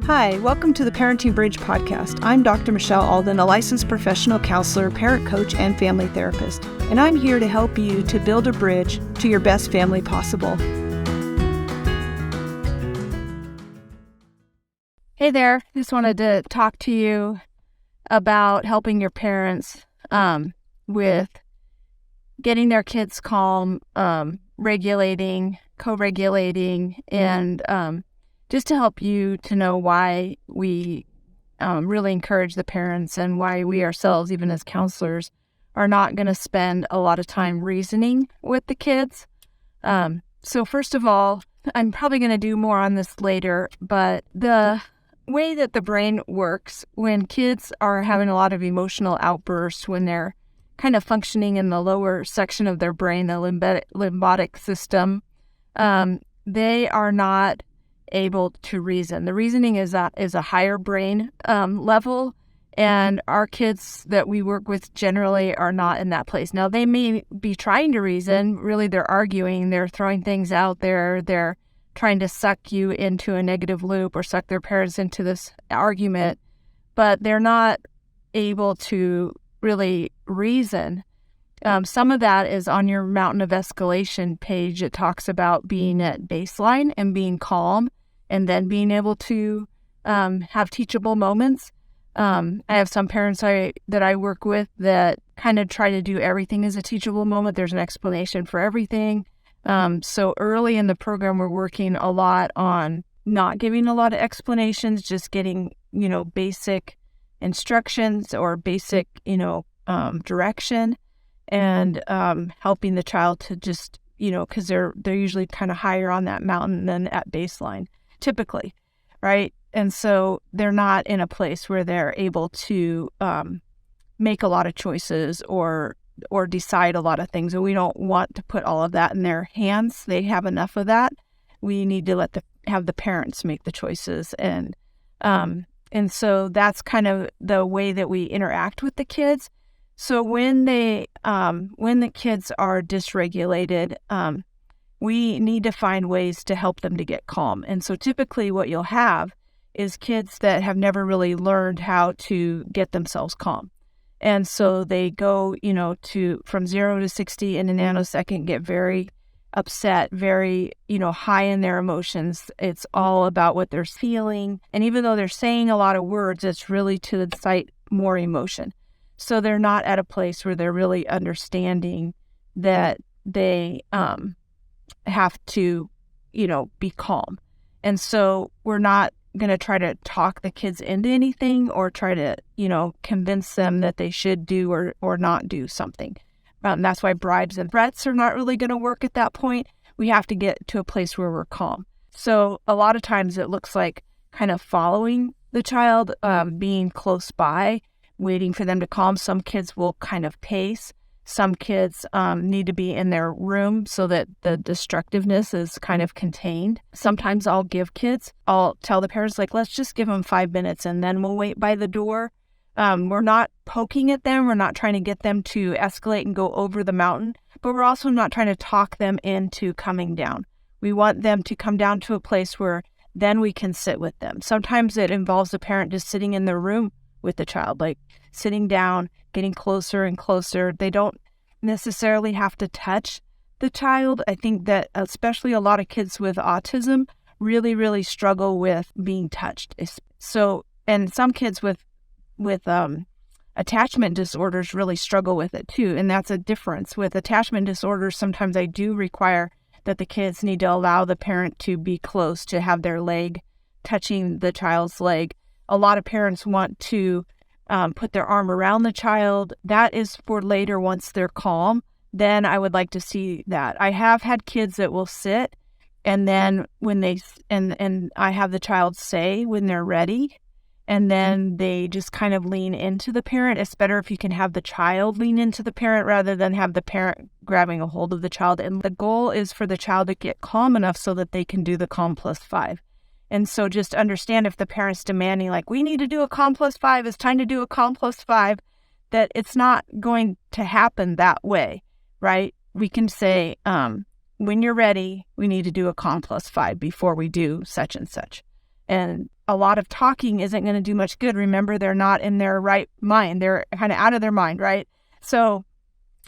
Hi, welcome to the Parenting Bridge podcast. I'm Dr. Michelle Alden, a licensed professional counselor, parent coach, and family therapist, and I'm here to help you to build a bridge to your best family possible. Hey there, just wanted to talk to you about helping your parents with getting their kids calm, regulating, co-regulating, and just to help you to know why we really encourage the parents and why we ourselves, even as counselors, are not going to spend a lot of time reasoning with the kids. So first of all, I'm probably going to do more on this later, but the way that the brain works when kids are having a lot of emotional outbursts, when they're kind of functioning in the lower section of their brain, the limbic system, they are not able to reason. The reasoning is a higher brain level, and our kids that we work with generally are not in that place. Now, they may be trying to reason. Really, they're arguing. They're throwing things out there. They're trying to suck you into a negative loop or suck their parents into this argument, but they're not able to really reason. Some of that is on your mountain of escalation page. It talks about being at baseline and being calm and then being able to have teachable moments. I have some parents that I work with that kind of try to do everything as a teachable moment. There's an explanation for everything. So early in the program, we're working a lot on not giving a lot of explanations, just getting, basic instructions or basic, direction, and helping the child to just, because they're usually kind of higher on that mountain than at baseline, typically, right? And so they're not in a place where they're able to make a lot of choices or decide a lot of things. And we don't want to put all of that in their hands. They have enough of that. We need to have the parents make the choices. And so that's kind of the way that we interact with the kids. So when the kids are dysregulated, we need to find ways to help them to get calm. And so typically what you'll have is kids that have never really learned how to get themselves calm. And so they go, from 0 to 60 in a nanosecond, get very upset, very, high in their emotions. It's all about what they're feeling. And even though they're saying a lot of words, it's really to incite more emotion. So they're not at a place where they're really understanding that they have to, be calm. And so we're not going to try to talk the kids into anything or try to, convince them that they should do or not do something. That's why bribes and threats are not really going to work at that point. We have to get to a place where we're calm. So a lot of times it looks like kind of following the child, being close by, waiting for them to calm. Some kids will kind of pace. Some kids need to be in their room so that the destructiveness is kind of contained. Sometimes I'll tell the parents, let's just give them 5 minutes and then we'll wait by the door. We're not poking at them. We're not trying to get them to escalate and go over the mountain, but we're also not trying to talk them into coming down. We want them to come down to a place where then we can sit with them. Sometimes it involves the parent just sitting in their room with the child, sitting down, getting closer and closer. They don't necessarily have to touch the child. I think that especially a lot of kids with autism really, really struggle with being touched. So, and some kids with attachment disorders really struggle with it too. And that's a difference. With attachment disorders, sometimes I do require that the kids need to allow the parent to be close, to have their leg touching the child's leg. A lot of parents want to put their arm around the child. That is for later once they're calm. Then I would like to see that. I have had kids that will sit, and then when and I have the child say when they're ready, and then they just kind of lean into the parent. It's better if you can have the child lean into the parent rather than have the parent grabbing a hold of the child. And the goal is for the child to get calm enough so that they can do the Calm Plus 5. And so just understand, if the parent's demanding, we need to do a Calm Plus 5, it's time to do a Calm Plus 5, that it's not going to happen that way, right? We can say, when you're ready, we need to do a Calm Plus 5 before we do such and such. And a lot of talking isn't going to do much good. Remember, they're not in their right mind. They're kind of out of their mind, right? So,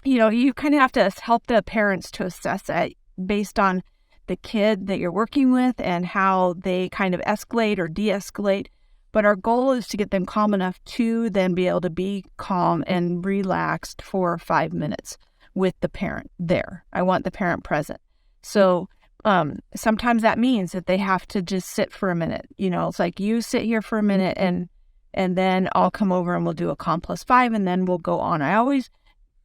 you kind of have to help the parents to assess that based on the kid that you're working with and how they kind of escalate or de-escalate. But our goal is to get them calm enough to then be able to be calm and relaxed for 5 minutes with the parent there. I want the parent present. So sometimes that means that they have to just sit for a minute. It's like, you sit here for a minute and then I'll come over and we'll do a Calm Plus 5 and then we'll go on. I always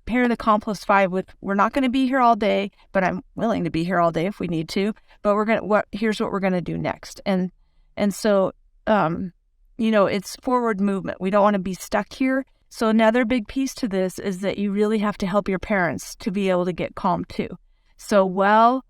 pair the Calm Plus 5 with, we're not going to be here all day, but I'm willing to be here all day if we need to, but here's what we're going to do next. And so, it's forward movement. We don't want to be stuck here. So another big piece to this is that you really have to help your parents to be able to get calm too. So while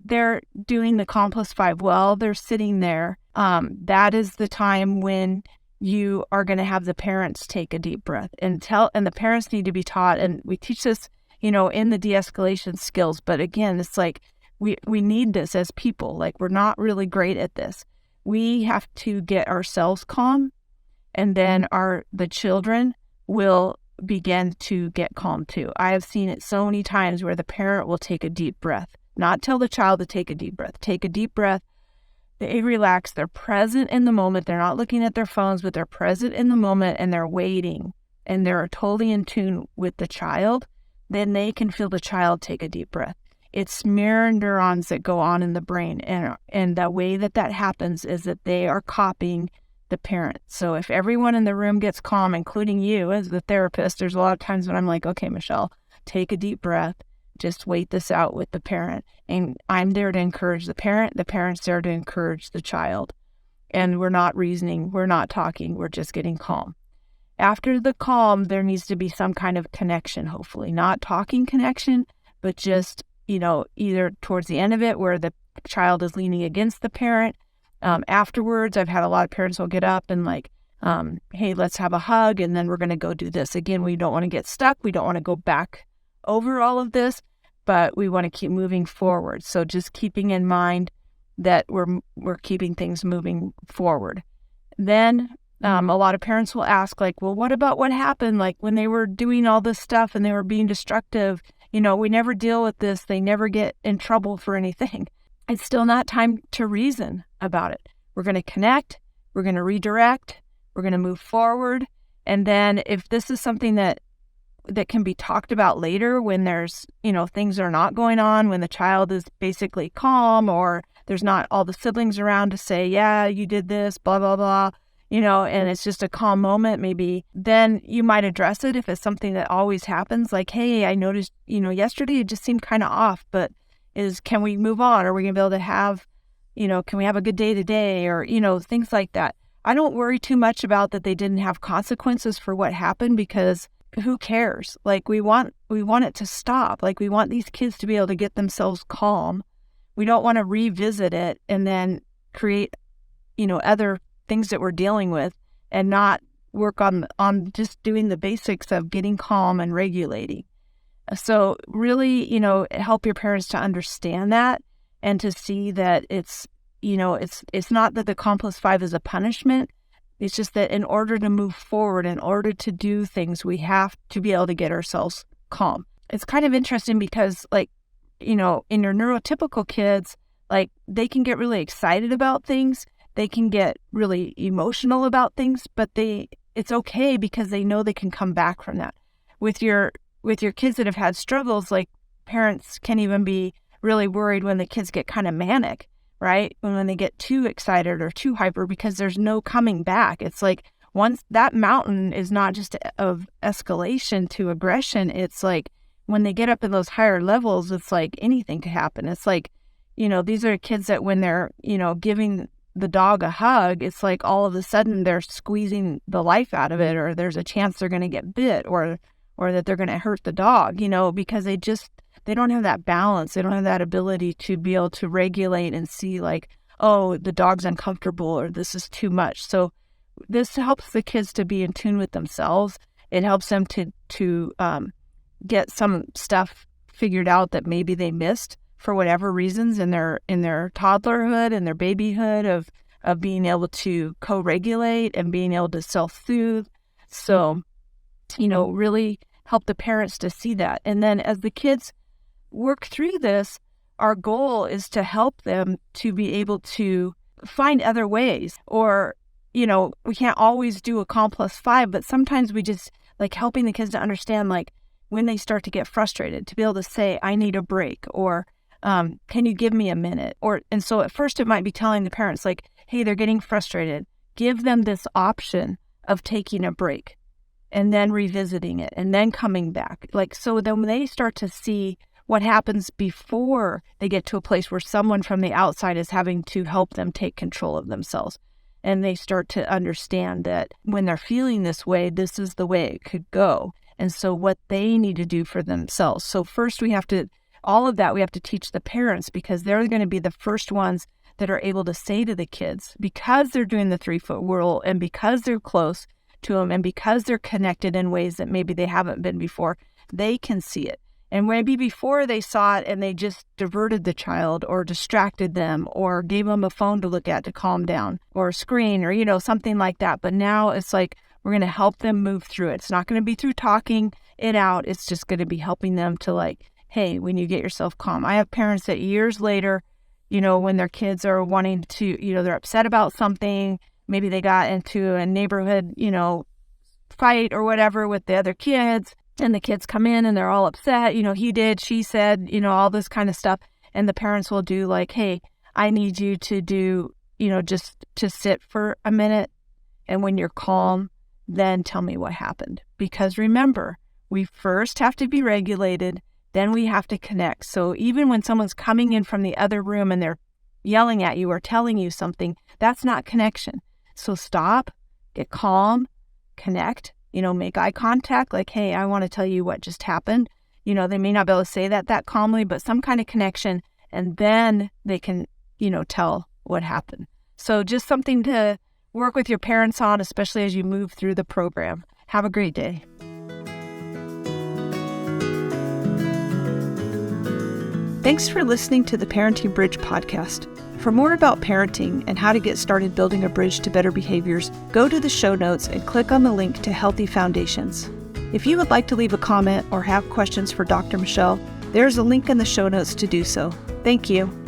they're doing the Calm Plus 5, while they're sitting there, that is the time when you are going to have the parents take a deep breath and the parents need to be taught. And we teach this, in the de-escalation skills. But again, it's like we need this as people. Like, we're not really great at this. We have to get ourselves calm, and then the children will begin to get calm too. I have seen it so many times where the parent will take a deep breath, not tell the child to take a deep breath. Take a deep breath. They relax. They're present in the moment. They're not looking at their phones, but they're present in the moment and they're waiting and they're totally in tune with the child. Then they can feel the child take a deep breath. It's mirror neurons that go on in the brain. And the way that happens is that they are copying the parent. So if everyone in the room gets calm, including you as the therapist, there's a lot of times when I'm like, okay, Michelle, take a deep breath. Just wait this out with the parent. And I'm there to encourage the parent. The parent's there to encourage the child. And we're not reasoning. We're not talking. We're just getting calm. After the calm, there needs to be some kind of connection, hopefully. Not talking connection, but just, either towards the end of it where the child is leaning against the parent. Afterwards, I've had a lot of parents will get up and like, hey, let's have a hug. And then we're going to go do this. Again, we don't want to get stuck. We don't want to go back over all of this, but we want to keep moving forward. So just keeping in mind that we're keeping things moving forward. Then a lot of parents will ask like, well, what about what happened? Like when they were doing all this stuff and they were being destructive, we never deal with this. They never get in trouble for anything. It's still not time to reason about it. We're going to connect. We're going to redirect. We're going to move forward. And then if this is something that can be talked about later when there's, things are not going on, when the child is basically calm or there's not all the siblings around to say, yeah, you did this, blah, blah, blah, and it's just a calm moment, maybe then you might address it if it's something that always happens. Like, hey, I noticed, yesterday it just seemed kind of off, but can we move on? Are we going to be able to have, can we have a good day today? Or, things like that. I don't worry too much about that they didn't have consequences for what happened because who cares? Like we want it to stop. Like we want these kids to be able to get themselves calm. We don't want to revisit it and then create, other things that we're dealing with and not work on just doing the basics of getting calm and regulating. So really, help your parents to understand that and to see that it's not that the Calm Plus 5 is a punishment. It's just that in order to move forward, in order to do things, we have to be able to get ourselves calm. It's kind of interesting because in your neurotypical kids, like they can get really excited about things. They can get really emotional about things, but it's okay because they know they can come back from that. With your kids that have had struggles, like parents can even be really worried when the kids get kind of manic, right? When they get too excited or too hyper because there's no coming back. It's like once that mountain is not just of escalation to aggression, it's like when they get up in those higher levels, it's like anything could happen. It's like, these are kids that when they're, giving the dog a hug, it's like all of a sudden they're squeezing the life out of it, or there's a chance they're going to get bit or that they're going to hurt the dog, because they don't have that balance. They don't have that ability to be able to regulate and see like, oh, the dog's uncomfortable or this is too much. So this helps the kids to be in tune with themselves. It helps them to get some stuff figured out that maybe they missed for whatever reasons in their toddlerhood and their babyhood of of being able to co-regulate and being able to self-soothe. So, really help the parents to see that. And then as the kids work through this, our goal is to help them to be able to find other ways. Or, we can't always do a COM+5, but sometimes we just like helping the kids to understand, like, when they start to get frustrated, to be able to say, I need a break, or can you give me a minute? And so at first it might be telling the parents, like, hey, they're getting frustrated. Give them this option of taking a break and then revisiting it and then coming back. Like, so then when they start to see what happens before they get to a place where someone from the outside is having to help them take control of themselves, and they start to understand that when they're feeling this way, this is the way it could go. And so what they need to do for themselves. So first we have to teach the parents, because they're going to be the first ones that are able to say to the kids, because they're doing the 3-foot rule and because they're close to them and because they're connected in ways that maybe they haven't been before, they can see it. And maybe before they saw it and they just diverted the child or distracted them or gave them a phone to look at to calm down, or a screen, or, something like that. But now it's like, we're going to help them move through it. It's not going to be through talking it out. It's just going to be helping them to, like, hey, when you get yourself calm. I have parents that years later, when their kids are wanting to, they're upset about something, maybe they got into a neighborhood, fight or whatever with the other kids, and the kids come in and they're all upset, he did, she said, all this kind of stuff. And the parents will do like, hey, I need you to do, just to sit for a minute. And when you're calm, then tell me what happened. Because remember, we first have to be regulated, then we have to connect. So even when someone's coming in from the other room and they're yelling at you or telling you something, that's not connection. So stop, get calm, connect, make eye contact, like, hey, I want to tell you what just happened. They may not be able to say that calmly, but some kind of connection, and then they can, tell what happened. So just something to work with your parents on, especially as you move through the program. Have a great day. Thanks for listening to the Parenting Bridge podcast. For more about parenting and how to get started building a bridge to better behaviors, go to the show notes and click on the link to Healthy Foundations. If you would like to leave a comment or have questions for Dr. Michelle, there's a link in the show notes to do so. Thank you.